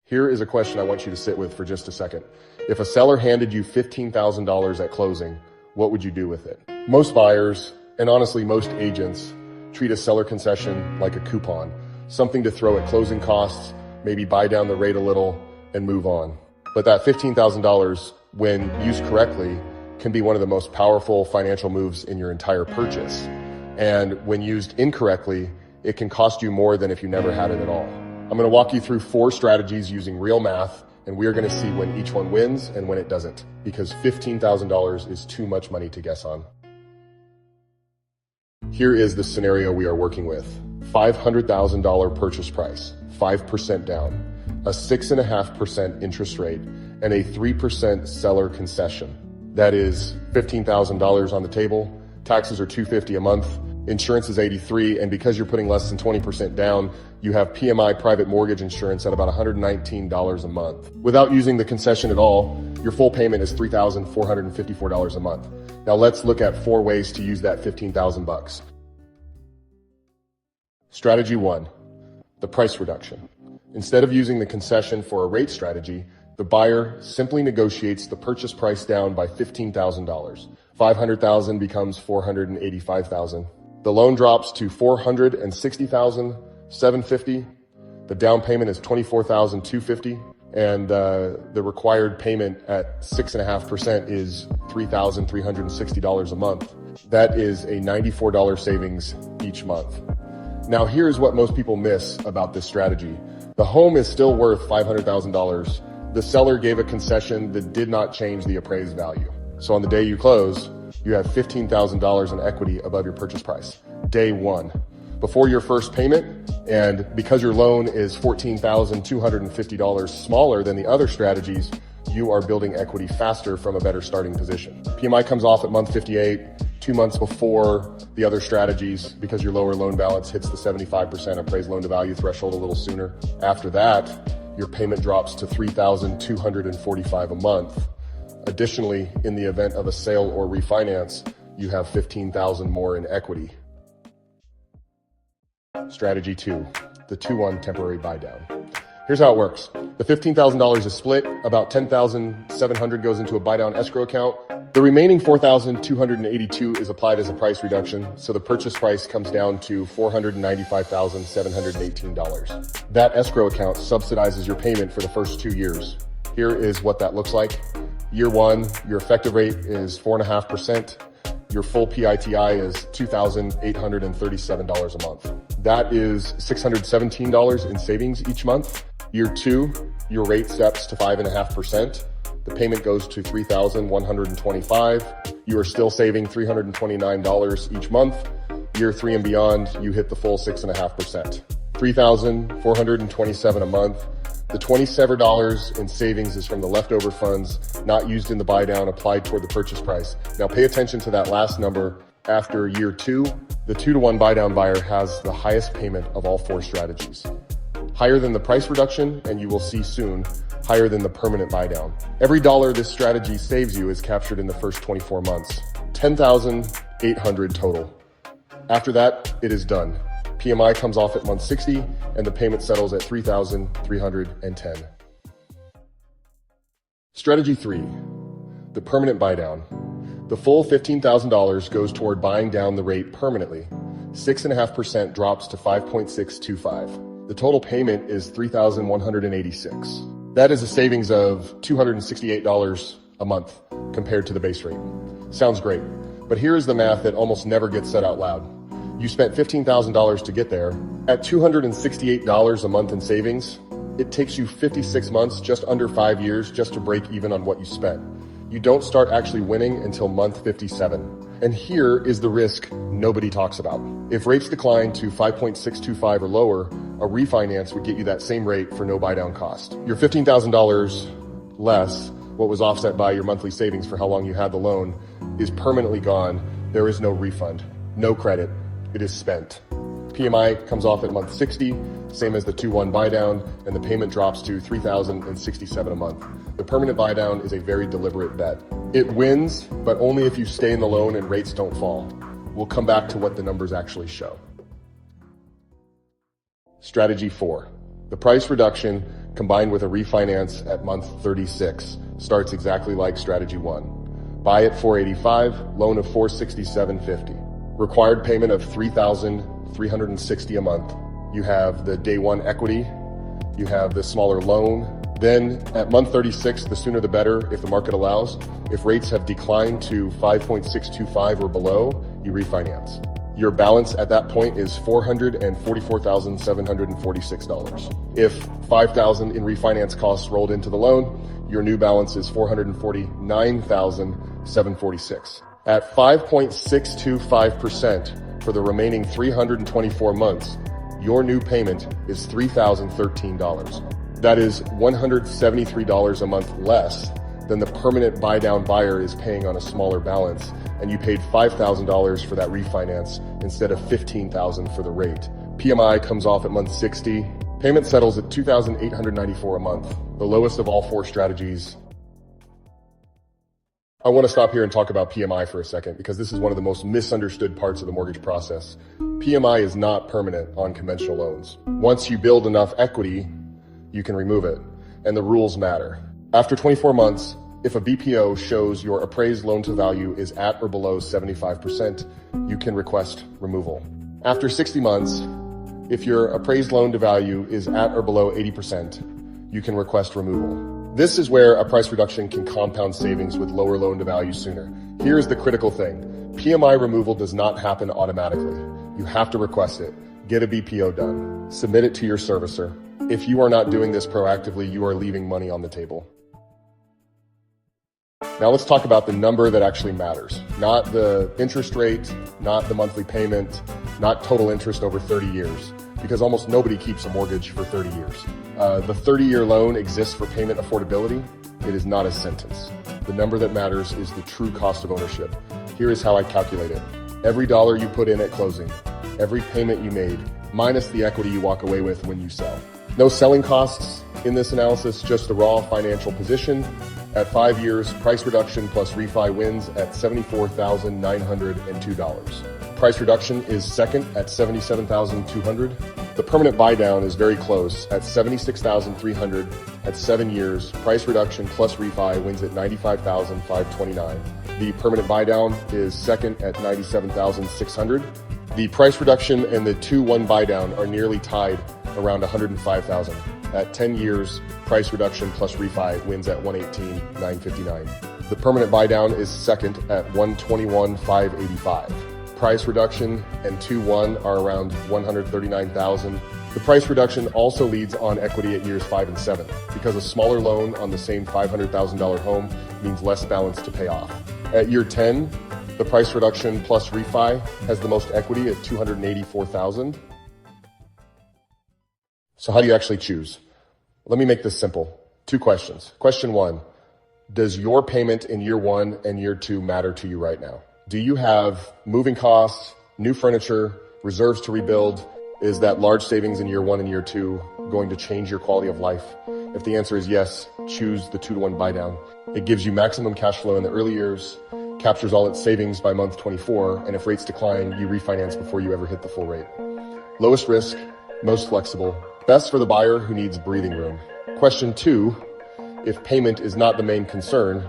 Here is a question I want you to sit with for just a second. If a seller handed you $15,000 at closing, what would you do with it? Most buyers, and honestly most agents, treat a seller concession like a coupon, something to throw at closing costs, maybe buy down the rate a little, and move on. But that $15,000, when used correctly, can be one of the most powerful financial moves in your entire purchase. And when used incorrectly, it can cost you more than if you never had it at all. I'm going to walk you through 4 strategies using real math, and we are going to see when each one wins and when it doesn't, because $15,000 is too much money to guess on. Here is the scenario we are working with. $500,000 purchase price, 5% down, a 6.5% interest rate, and a 3% seller concession. That is $15,000 on the table. Taxes are $250 a month. Insurance is $83, and because you're putting less than 20% down, you have PMI private mortgage insurance at about $119 a month. Without using the concession at all, your full payment is $3,454 a month. Now let's look at 4 ways to use that $15,000. Strategy 1, the price reduction. Instead of using the concession for a rate strategy, the buyer simply negotiates the purchase price down by $15,000. $500,000 becomes $485,000. The loan drops to $460,750. The down payment is $24,250, and the required payment at 6.5% is $3,360 a month. That is a $94 savings each month. Now, here's what most people miss about this strategy. The home is still worth $500,000. The seller gave a concession that did not change the appraised value. So on the day you close, you have $15,000 in equity above your purchase price. Day 1. Before your first payment, and because your loan is $14,250 smaller than the other strategies, you are building equity faster from a better starting position. PMI comes off at month 58, 2 months before the other strategies, because your lower loan balance hits the 75% appraised loan to value threshold a little sooner. After that, your payment drops to $3,245 a month. Additionally, in the event of a sale or refinance, you have $15,000 more in equity. Strategy 2, the 2-1 temporary buy down. Here's how it works. The $15,000 is split. About $10,700 goes into a buy down escrow account. The remaining $4,282 is applied as a price reduction, so the purchase price comes down to $495,718. That escrow account subsidizes your payment for the first 2 years. Here is what that looks like. Year 1, your effective rate is 4.5%. Your full PITI is $2,837 a month. That is $617 in savings each month. Year 2, your rate steps to 5.5%. The payment goes to $3,125. You are still saving $329 each month. Year 3 and beyond, you hit the full 6.5%. $3,427 a month. The $27 in savings is from the leftover funds not used in the buy down applied toward the purchase price. Now pay attention to that last number. After year 2, the 2-to-1 buy down buyer has the highest payment of all 4 strategies. Higher than the price reduction, and you will see soon, higher than the permanent buy down. Every dollar this strategy saves you is captured in the first 24 months. $10,800 total. After that, it is done. PMI comes off at month 60, and the payment settles at $3,310. Strategy 3, the permanent buy down. The full $15,000 goes toward buying down the rate permanently. 6.5% drops to 5.625. The total payment is $3,186. That is a savings of $268 a month compared to the base rate. Sounds great, but here is the math that almost never gets said out loud. You spent $15,000 to get there. At $268 a month in savings, it takes you 56 months, just under 5 years, just to break even on what you spent. You don't start actually winning until month 57. And here is the risk nobody talks about. If rates decline to 5.625 or lower, a refinance would get you that same rate for no buy down cost. Your $15,000 less, what was offset by your monthly savings for how long you had the loan, is permanently gone. There is no refund, no credit. It is spent. PMI comes off at month 60, same as the 2-1 buy down, and the payment drops to $3,067 a month. The permanent buy down is a very deliberate bet. It wins, but only if you stay in the loan and rates don't fall. We'll come back to what the numbers actually show. Strategy 4, the price reduction combined with a refinance at month 36, starts exactly like strategy 1. Buy at 485, loan of 467.50. Required payment of $3,360 a month. You have the day one equity, you have the smaller loan. Then at month 36, the sooner the better if the market allows. If rates have declined to 5.625 or below, you refinance. Your balance at that point is $444,746. If $5,000 in refinance costs rolled into the loan, your new balance is $449,746. At 5.625% for the remaining 324 months, your new payment is $3,013. That is $173 a month less than the permanent buy-down buyer is paying on a smaller balance, and you paid $5,000 for that refinance instead of $15,000 for the rate. PMI comes off at month 60. Payment settles at $2,894 a month, the lowest of all 4 strategies. I want to stop here and talk about PMI for a second because this is one of the most misunderstood parts of the mortgage process. PMI is not permanent on conventional loans. Once you build enough equity, you can remove it, and the rules matter. After 24 months, if a BPO shows your appraised loan to value is at or below 75%, you can request removal. After 60 months, if your appraised loan to value is at or below 80%, you can request removal. This is where a price reduction can compound savings with lower loan to value sooner. Here's the critical thing. PMI removal does not happen automatically. You have to request it. Get a BPO done. Submit it to your servicer. If you are not doing this proactively, you are leaving money on the table. Now let's talk about the number that actually matters. Not the interest rate, not the monthly payment, not total interest over 30 years, because almost nobody keeps a mortgage for 30 years. The 30-year loan exists for payment affordability. It is not a sentence. The number that matters is the true cost of ownership. Here is how I calculate it. Every dollar you put in at closing, every payment you made, minus the equity you walk away with when you sell. No selling costs in this analysis, just the raw financial position. At 5 years, price reduction plus refi wins at $74,902. Price reduction is second at $77,200. The permanent buy down is very close at $76,300 at 7 years. Price reduction plus refi wins at $95,529. The permanent buy down is second at $97,600. The price reduction and the 2-1 buy down are nearly tied around $105,000. At 10 years, price reduction plus refi wins at $118,959. The permanent buy down is second at $121,585. Price reduction and 2-1 are around $139,000. The price reduction also leads on equity at years 5 and 7 because a smaller loan on the same $500,000 home means less balance to pay off. At year 10, the price reduction plus refi has the most equity at $284,000. So how do you actually choose? Let me make this simple. 2 questions. Question 1, does your payment in year 1 and year 2 matter to you right now? Do you have moving costs, new furniture, reserves to rebuild? Is that large savings in year 1 and year 2 going to change your quality of life? If the answer is yes, choose the 2-1 buy down. It gives you maximum cash flow in the early years, captures all its savings by month 24, and if rates decline, you refinance before you ever hit the full rate. Lowest risk, most flexible, best for the buyer who needs breathing room. Question 2, if payment is not the main concern,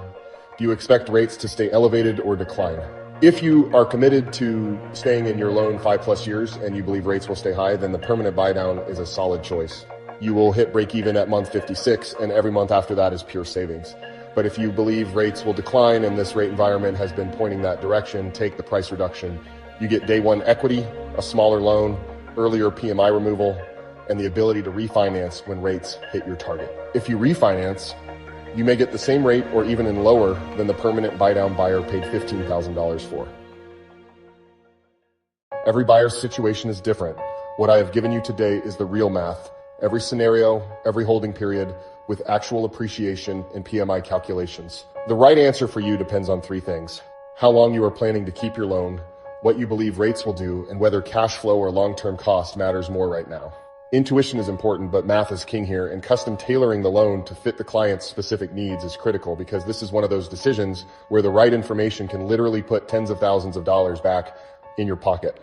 do you expect rates to stay elevated or decline? If you are committed to staying in your loan 5+ years and you believe rates will stay high, then the permanent buy down is a solid choice. You will hit break even at month 56, and every month after that is pure savings. But if you believe rates will decline and this rate environment has been pointing that direction, take the price reduction. You get day 1 equity, a smaller loan, earlier PMI removal, and the ability to refinance when rates hit your target. If you refinance, you may get the same rate or even in lower than the permanent buy-down buyer paid $15,000 for. Every buyer's situation is different. What I have given you today is the real math. Every scenario, every holding period, with actual appreciation and PMI calculations. The right answer for you depends on 3 things. How long you are planning to keep your loan, what you believe rates will do, and whether cash flow or long-term cost matters more right now. Intuition is important, but math is king here, and custom tailoring the loan to fit the client's specific needs is critical because this is one of those decisions where the right information can literally put tens of thousands of dollars back in your pocket.